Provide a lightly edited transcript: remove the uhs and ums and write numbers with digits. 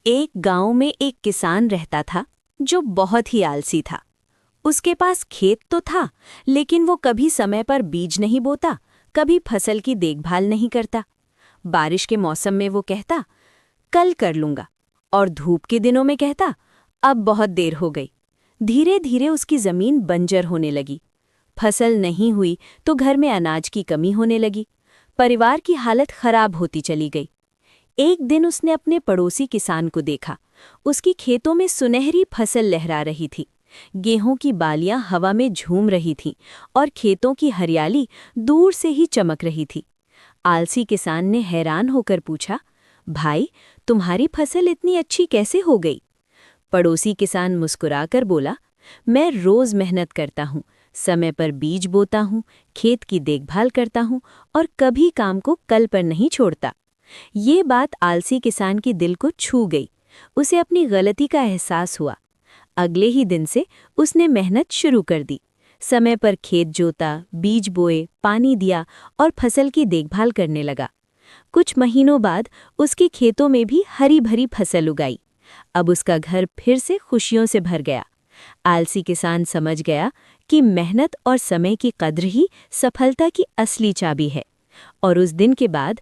एक गांव में एक किसान रहता था जो बहुत ही आलसी था। उसके पास खेत तो था, लेकिन वो कभी समय पर बीज नहीं बोता, कभी फसल की देखभाल नहीं करता। बारिश के मौसम में वो कहता, कल कर लूंगा, और धूप के दिनों में कहता, अब बहुत देर हो गई। धीरे धीरे उसकी जमीन बंजर होने लगी। फसल नहीं हुई तो घर में अनाज की कमी होने लगी। परिवार की हालत खराब होती चली गई। एक दिन उसने अपने पड़ोसी किसान को देखा। उसकी खेतों में सुनहरी फसल लहरा रही थी। गेहूं की बालियां हवा में झूम रही थीं और खेतों की हरियाली दूर से ही चमक रही थी। आलसी किसान ने हैरान होकर पूछा, भाई, तुम्हारी फसल इतनी अच्छी कैसे हो गई? पड़ोसी किसान मुस्कुराकर बोला, मैं रोज मेहनत करता हूँ, समय पर बीज बोता हूँ, खेत की देखभाल करता हूँ और कभी काम को कल पर नहीं छोड़ता। ये बात आलसी किसान के दिल को छू गई। उसे अपनी गलती का एहसास हुआ। अगले ही दिन से उसने मेहनत शुरू कर दी। समय पर खेत जोता, बीज बोए, पानी दिया और फसल की देखभाल करने लगा। कुछ महीनों बाद उसके खेतों में भी हरी भरी फसल उगाई। अब उसका घर फिर से खुशियों से भर गया। आलसी किसान समझ गया कि मेहनत और समय की कद्र ही सफलता की असली चाबी है। और उस दिन के बाद